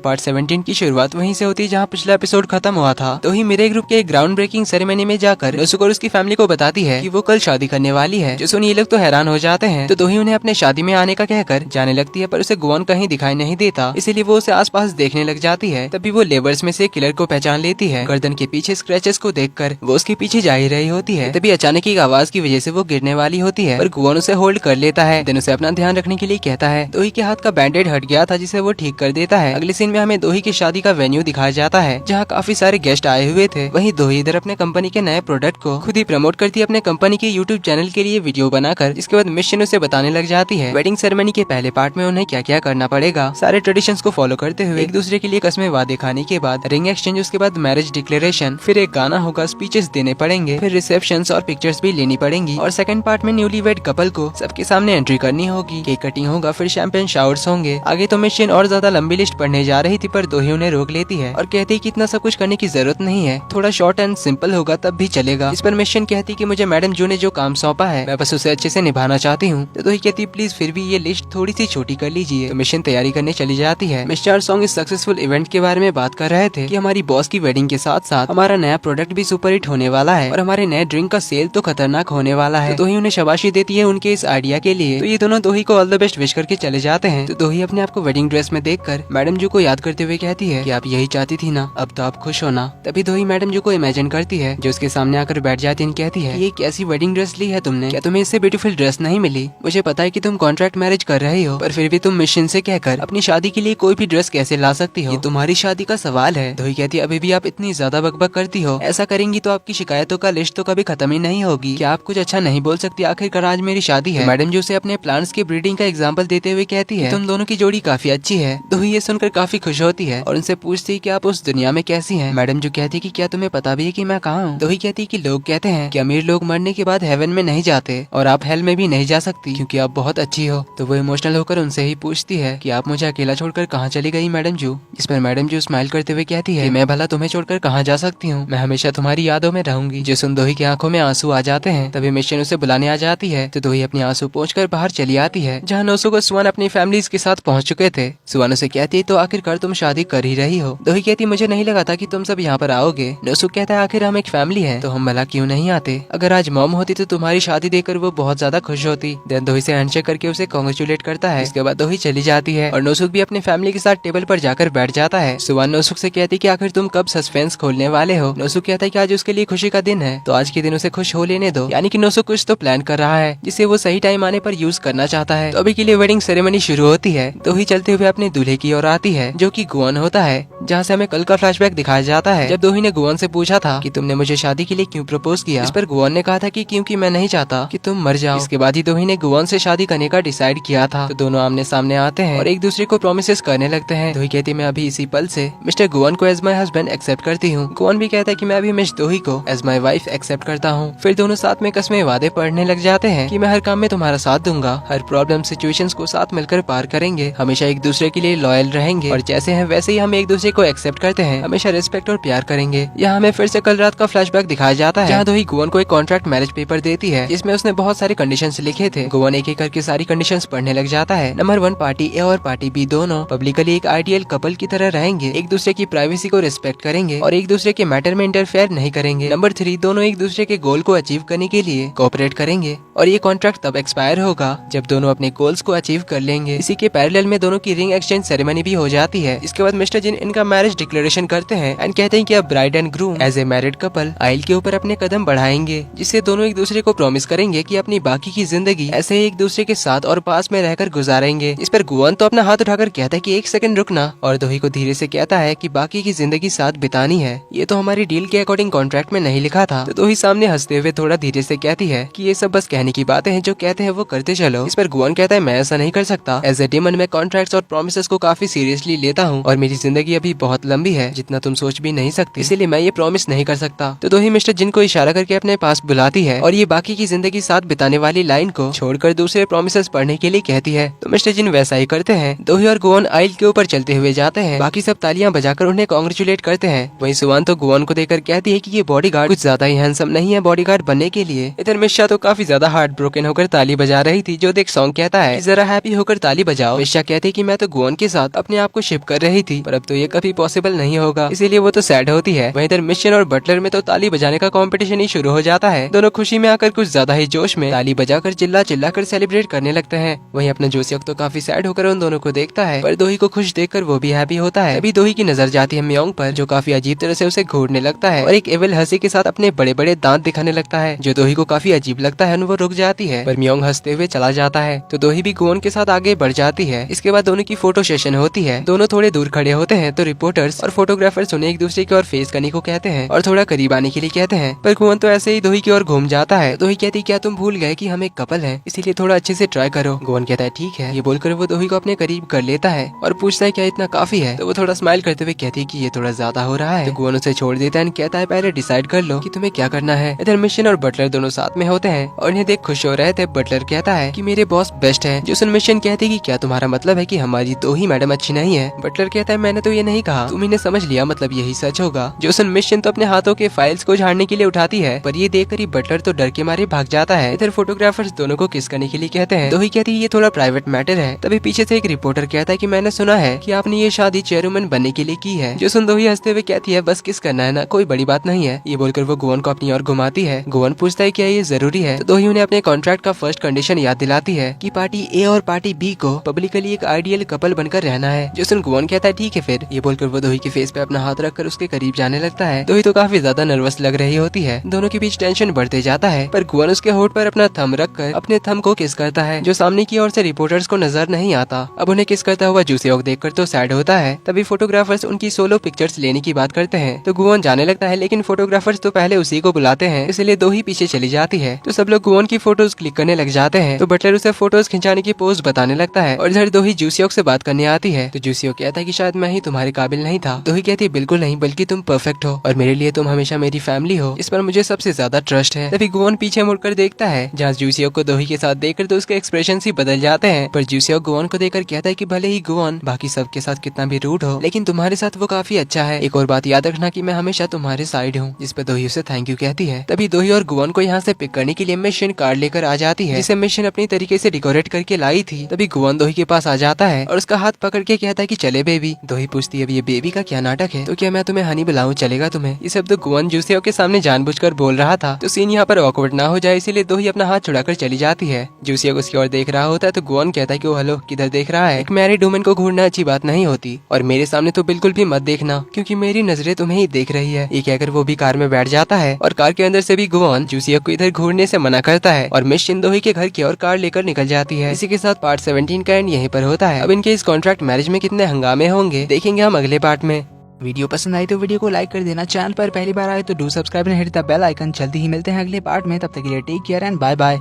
Part 17 की शुरुआत वहीं से होती है जहां पिछला एपिसोड खत्म हुआ था। तो ही मेरे ग्रुप के एक ग्राउंड ब्रेकिंग सेरेमनी में जाकर नोसुको और उसकी फैमिली को बताती है कि वो कल शादी करने वाली है। जो सुन ये लोग तो हैरान हो जाते हैं। तो ही उन्हें अपने शादी में आने का कहकर जाने लगती है, पर उसे गुआन कहीं दिखाई नहीं देता, इसीलिए वो उसे आसपास देखने लग जाती है। तभी वो लेबर्स में से किलर को पहचान लेती है। गर्दन के पीछे स्क्रैचेस को देखकर वो उसके पीछे जा ही रही होती है। तभी अचानक एक आवाज की वजह से वो गिरने वाली होती है, पर गुआन उसे होल्ड कर लेता है। देन उसे अपना ध्यान रखने के लिए कहता है। दोही के हाथ का बैंडेड हट गया था जिसे वो ठीक कर देता है। अगले सीन में हमें दोही की शादी का वेन्यू दिखाया जाता है जहाँ काफी सारे गेस्ट आए हुए थे। वहीं दोही इधर अपने कंपनी के नए प्रोडक्ट को खुद ही प्रमोट करती है अपने कंपनी के यूट्यूब चैनल के लिए वीडियो बनाकर। इसके बाद मिशन उसे बताने लग जाती है वेडिंग सेरेमनी के पहले पार्ट में उन्हें क्या क्या करना पड़ेगा। सारे ट्रेडिशंस को फॉलो करते हुए एक दूसरे के लिए कस्में वादे खाने के बाद रिंग एक्सचेंज, उसके बाद मैरिज डिक्लेरेशन, फिर एक गाना होगा, स्पीचेस देने पड़ेंगे, फिर रिसेप्शंस और पिक्चर्स भी लेनी पड़ेंगी। और सेकंड पार्ट में न्यूली वेड कपल को सबके सामने एंट्री करनी होगी, केक कटिंग होगा, फिर शैंपेन शावर्स होंगे। आगे तो मिशन और ज्यादा लंबी लिस्ट पढ़ने जा रही थी, पर दोही उन्हें रोक लेती है और कहती है कि इतना सब कुछ करने की जरूरत नहीं है, थोड़ा शॉर्ट एंड सिंपल होगा तब भी चलेगा। इस पर मिशन कहती कि मुझे मैडम जो ने जो काम सौंपा है मैं बस उसे अच्छे से निभाना चाहती हूँ। तो दोही कहती प्लीज फिर भी ये लिस्ट थोड़ी सी छोटी कर लीजिए। तो मिशन तैयारी करने चली जाती है। मिस्टर सॉन्ग इस सक्सेसफुल इवेंट के बारे में बात कर रहे थे कि हमारी बॉस की वेडिंग के साथ साथ हमारा नया प्रोडक्ट भी सुपर हिट होने वाला है और हमारे नए ड्रिंक का सेल तो खतरनाक होने वाला है। तो दोही उन्हें शाबाशी देती है उनके इस आइडिया के लिए। तो ये दोनों दोही को ऑल द बेस्ट विश करके चले जाते हैं। तो दोही अपने आप को वेडिंग ड्रेस में देखकर मैडम जी को याद करते हुए कहती है कि आप यही चाहती थी ना, अब तो आप खुश हो ना। तभी दोही मैडम जी को इमेजिन करती है जो उसके सामने आकर बैठ जाती है। कहती है ये कैसी वेडिंग ड्रेस ली है तुमने, क्या तुम्हें इससे ब्यूटीफुल ड्रेस नहीं मिली? मुझे पता है कि तुम कॉन्ट्रैक्ट मैरिज कर रही हो, पर फिर भी तुम मिशन से कहकर अपनी शादी के लिए कोई भी ड्रेस कैसे ला सकती हो? ये तुम्हारी शादी का सवाल है। दोही कहती है अभी भी आप इतनी ज्यादा बकबक करती हो, ऐसा करेंगी तो आपकी शिकायतों का लिस्ट तो कभी खत्म ही नहीं होगी। क्या आप कुछ अच्छा नहीं बोल सकती? आखिरकार आज मेरी शादी है। मैडम जी उसे अपने प्लांट्स की ब्रीडिंग का एग्जाम्पल देते हुए कहती है तुम दोनों की जोड़ी काफी अच्छी है। दोही ये सुनकर काफी खुश होती है और उनसे पूछती है कि आप उस दुनिया में कैसी हैं? मैडम जो कहती है कि क्या तुम्हें पता भी है कि मैं कहाँ हूँ? दोही कहती है कि लोग कहते हैं कि अमीर लोग मरने के बाद हेवन में नहीं जाते और आप हेल में भी नहीं जा सकती क्योंकि आप बहुत अच्छी हो। तो वो इमोशनल होकर उनसे ही पूछती है कि आप मुझे अकेला छोड़कर कहाँ चली गई मैडम जू? इस पर मैडम जू स्माइल करते हुए कहती है मैं भला तुम्हें छोड़कर कहाँ जा सकती हूँ, मैं हमेशा तुम्हारी यादों में रहूंगी। जो सुन दोही की आंखों में आंसू आ जाते हैं। तभी मिशन उसे बुलाने आ जाती है। तो दोही अपनी आंसू पोंछकर बाहर चली आती है जहाँ नोसुको सुआन अपनी फैमिली के साथ पहुँच चुके थे। सुआन उसे कहती है तो आखिरकार तुम शादी कर ही रही हो? दोही कहती मुझे नहीं लगा था कि तुम सब यहाँ पर आओगे। नोसुको कहता है आखिर हम एक फैमिली है तो हम भला क्यों नहीं आते? अगर आज मॉम होती तो तुम्हारी शादी देखकर वो बहुत ज्यादा खुश होती। देन दोही से हैंडशेक करके उसे कांग्रेचुलेट करता है। इसके बाद दोही चली जाती है और नोसुक भी अपनी फैमिली के साथ टेबल पर जाकर बैठ जाता है। सुआन नोसुक से कहती कि आखिर तुम कब सस्पेंस खोलने वाले हो? नोसुक कहता है कि आज उसके लिए खुशी का दिन है तो आज के दिन उसे खुश हो लेने दो। यानी कि नोसुक कुछ तो प्लान कर रहा है जिसे वो सही टाइम आने पर यूज करना चाहता है। तो अभी के लिए वेडिंग सेरेमनी शुरू होती है। दोही चलते हुए अपने दूल्हे की ओर आती है जो कि गुआन होता है, जहाँ से हमें कल का फ्लैशबैक दिखाया जाता है जब दोही ने गुआन से पूछा था कि तुमने मुझे शादी के लिए क्यों प्रपोज किया। इस पर गुआन ने कहा था कि क्योंकि मैं नहीं चाहता कि तुम मर जाओ। इसके बाद ही दोही ने गुआन से शादी करने का डिसाइड किया था। तो दोनों आमने सामने आते हैं और एक दूसरे को प्रोमिसेस करने लगते हैं। दोही कहती मैं अभी इसी पल से मिस्टर गुआन को एज माई हस्बैंड एक्सेप्ट करती हूँ। गुआन भी कहता है कि मैं अभी मिस दोही को एज माई वाइफ एक्सेप्ट करता हूँ। फिर दोनों साथ में कस्में वादे पढ़ने लग जाते हैं कि मैं हर काम में तुम्हारा साथ दूंगा, हर प्रॉब्लम सिचुएशंस को साथ मिलकर पार करेंगे, हमेशा एक दूसरे के लिए लॉयल रहेंगे और जैसे हैं वैसे ही हम एक दूसरे को एक्सेप्ट करते हैं, हमेशा रिस्पेक्ट और प्यार करेंगे। यहाँ हमें फिर से कल रात का फ्लैशबैक दिखाया जाता है जहाँ दोही गुआन को एक कॉन्ट्रैक्ट मैरिज पेपर देती है जिसमें उसने बहुत सारे कंडीशंस लिखे थे। गुआन एक एक करके सारी कंडीशंस पढ़ने लग जाता है। नंबर 1, पार्टी ए और पार्टी बी दोनों पब्लिकली एक आइडियल कपल की तरह रहेंगे, एक दूसरे की प्राइवेसी को रिस्पेक्ट करेंगे और एक दूसरे के मैटर में इंटरफेयर नहीं करेंगे। नंबर 3, दोनों एक दूसरे के गोल को अचीव करने के लिए कोऑपरेट करेंगे और ये कॉन्ट्रैक्ट तब एक्सपायर होगा जब दोनों अपने गोल्स को अचीव कर लेंगे। इसी के पैरेलल में दोनों की रिंग एक्सचेंज सेरेमनी भी हो जाती है। इसके बाद मिस्टर जिन इनका मैरिज डिक्लेरेशन करते हैं एंड कहते हैं कि अब bride and groom as a married couple aisle के ऊपर अपने कदम बढ़ाएंगे, जिससे दोनों एक दूसरे को प्रॉमिस करेंगे कि अपनी बाकी की जिंदगी ऐसे ही एक दूसरे के साथ और पास में रहकर गुजारेंगे। इस पर गुआन तो अपना हाथ उठाकर कहता है कि एक सेकंड रुकना और दोही को धीरे से कहता है कि बाकी की जिंदगी साथ बितानी है, ये तो हमारी डील के अकॉर्डिंग कॉन्ट्रैक्ट में नहीं लिखा था। तो दोही सामने हंसते हुए थोड़ा धीरे से कहती है कि ये सब बस कहने की बातें हैं, जो कहते हैं वो करते चलो। इस पर गुआन कहता है मैं ऐसा नहीं कर सकता, एज ए डेमन मैं कॉन्ट्रैक्ट्स और प्रॉमिसेस को काफी सीरियसली लेता हूँ और मेरी जिंदगी अभी भी बहुत लंबी है, जितना तुम सोच भी नहीं सकती, इसीलिए मैं ये प्रॉमिस नहीं कर सकता। तो दोही मिस्टर जिन को इशारा करके अपने पास बुलाती है और ये बाकी की जिंदगी साथ बिताने वाली लाइन को छोड़कर दूसरे प्रोमिसेस पढ़ने के लिए कहती है। तो मिस्टर जिन वैसा ही करते हैं। दोही और गुआन आइल के ऊपर चलते हुए जाते हैं। बाकी सब तालियां बजाकर उन्हें कांग्रेचुलेट करते हैं। वहीं सुवान तो गुआन को देखकर कहती है कि ये बॉडीगार्ड कुछ ज्यादा ही हैंडसम नहीं है बॉडीगार्ड बनने के लिए। इधर मिश्रा तो काफी ज्यादा हार्ट ब्रोकन होकर ताली बजा रही थी, जो देख सॉन्ग कहता है जरा हैप्पी होकर ताली बजाओ। मिश्रा कहती है कि मैं तो गुआन के साथ अपने आप को शिप कर रही थी, पर अब तो ये कभी पॉसिबल नहीं होगा, इसीलिए वो तो सैड होती है। वहीं इधर मिशन और बटलर में तो ताली बजाने का कंपटीशन ही शुरू हो जाता है। दोनों खुशी में आकर कुछ ज्यादा ही जोश में ताली बजाकर चिल्ला चिल्ला कर सेलिब्रेट करने लगते हैं। वहीं अपना जोसियक तो काफी सैड होकर उन दोनों को देखता है, पर दोही को खुश देखकर वो भी हैप्पी होता है। अभी दोही की नजर जाती है म्योंग पर, जो काफी अजीब तरह से उसे घूरने लगता है और एक एविल हंसी के साथ अपने बड़े बड़े दांत दिखाने लगता है, जो दोही को काफी अजीब लगता है। वो रुक जाती है, पर म्योंग हंसते हुए चला जाता है। तो दोही भी गुआन के साथ आगे बढ़ जाती है। इसके बाद दोनों की फोटो सेशन होती है। दोनों थोड़े दूर खड़े होते हैं, तो रिपोर्टर्स और फोटोग्राफर्स उन्हें एक दूसरे की ओर फेस करने को कहते हैं और थोड़ा करीब आने के लिए कहते हैं, पर गुआन तो ऐसे ही दोही की ओर घूम जाता है। दोही कहती क्या तुम भूल गए कि हम एक कपल हैं, इसीलिए थोड़ा अच्छे से ट्राई करो। गुआन कहता है ठीक है। ये बोलकर वो दोही को अपने करीब कर लेता है और पूछता है क्या इतना काफी है। तो वो थोड़ा स्माइल करते हुए कहती है कि ये थोड़ा ज्यादा हो रहा है। तो गुआन उसे छोड़ देता है, कहता है पहले डिसाइड कर लो कि तुम्हें क्या करना है। इधर मिशन और बटलर दोनों साथ में होते हैं और इन्हें देख खुश हो रहे थे। बटलर कहता है कि मेरे बॉस बेस्ट है। जो मिशन कहती है कि क्या तुम्हारा मतलब है कि हमारी दोही मैडम अच्छी नहीं है। बटलर कहता है मैंने तो ये नहीं कहा, तुम इन्हें समझ लिया, मतलब यही सच होगा। जो मिशन तो अपने हाथों के फाइल्स को झाड़ने के लिए उठाती है, पर ये देखकर ही बटलर तो डर के मारे भाग जाता है। इधर फोटोग्राफर्स दोनों को किस करने के लिए कहते हैं। दोही कहती है ये थोड़ा प्राइवेट मैटर है। तभी पीछे से एक रिपोर्टर कहता है कि मैंने सुना है कि आपने ये शादी चेयरमैन बनने के लिए की है। जो दोही हंसते हुए कहती है बस किस करना है ना, कोई बड़ी बात नहीं है। ये बोलकर वो गुआन को अपनी ओर घुमाती है। गुआन पूछता है क्या ये जरूरी है। तो दोही उन्हें अपने कॉन्ट्रैक्ट का फर्स्ट कंडीशन याद दिलाती है कि पार्टी ए और पार्टी बी को पब्लिकली एक आइडियल कपल बनकर रहना है। जो गुआन कहता है ठीक है फिर। ये बोलकर वो दोही के फेस पे अपना हाथ रखकर उसके करीब जाने लगता है। दोही तो काफी ज्यादा नर्वस लग रही होती है। दोनों के बीच टेंशन बढ़ते जाता है, पर गुआन उसके होठ पर अपना थंब रखकर अपने थंब को किस करता है, जो सामने की ओर से रिपोर्टर्स को नजर नहीं आता। अब उन्हें किस करता हुआ जूसियोक देखकर तो सैड होता है। तभी फोटोग्राफर्स उनकी सोलो पिक्चर्स लेने की बात करते हैं, तो गुआन जाने लगता है, लेकिन फोटोग्राफर्स तो पहले उसी को बुलाते हैं, इसलिए दोही पीछे चली जाती है। तो सब लोग गुआन की फोटोज क्लिक करने लग जाते हैं। तो बटलर उसे फोटोज खिंचाने की पोज बताने लगता है और इधर दोही जूसियोक से बात करने आती है। तो जूसियोक कहता है कि शायद मैं ही तुम्हारे काबिल नहीं था। दोही कहती है बिल्कुल नहीं, बल्कि तुम परफेक्ट हो और मेरे लिए तुम हमेशा मेरी फैमिली हो, इस पर मुझे सबसे ज्यादा ट्रस्ट है। तभी गुआन पीछे मुड़कर देखता है, जहाँ जूसियोक को दोही के साथ देखकर तो उसके एक्सप्रेशन ही बदल जाते हैं। पर जूसियोक गुआन को देखकर कहता है कि भले ही गुआन बाकी सबके साथ कितना भी रूड हो, लेकिन तुम्हारे साथ वो काफी अच्छा है। एक और बात याद रखना कि मैं हमेशा तुम्हारे साइड हूँ। जिस पर दोही उसे थैंक यू कहती है। तभी दोही और गुआन को यहाँ से पिक करने के लिए मिशन कार लेकर आ जाती है, जिसे मिशन अपनी तरीके से डेकोरेट करके लाई थी। तभी गुआन दोही के पास आ जाता है और उसका हाथ पकड़ के कहता है कि चले बेबी। दोही पूछती है अब ये बेबी का क्या नाटक है, तो क्या मैं तुम्हें हनी बुलाऊं, चलेगा तुम्हें। ये सब तो गुआन जूसियोक के सामने जानबूझकर बोल रहा था, तो सीन यहाँ पर ऑकवर्ड ना हो जाए, इसीलिए दोही अपना हाथ छुड़ाकर चली जाती है। जूसियोक उसकी ओर देख रहा होता है, तो गुआन कहता है कि हेलो किधर देख रहा है, एक मैरिड वुमन को घूरना अच्छी बात नहीं होती, और मेरे सामने तो बिल्कुल भी मत देखना, क्योंकि मेरी नजरें तुम्हें ही देख रही है। ये कहकर वो भी कार में बैठ जाता है और कार के अंदर से भी गुआन जूसियोक को इधर घूरने से मना करता है और मिस दोही के घर की ओर कार लेकर निकल जाती है। इसी के साथ पार्ट 17 का एंड यहीं पर होता है। अब इनके इस कॉन्ट्रैक्ट मैरिज में कितने हंगामे होंगे देखेंगे हम अगले पार्ट में। वीडियो पसंद आई तो वीडियो को लाइक कर देना, चैनल पर पहली बार आए तो do subscribe and hit the bell icon. जल्दी ही मिलते हैं अगले पार्ट में, तब तक के लिए take care and bye bye.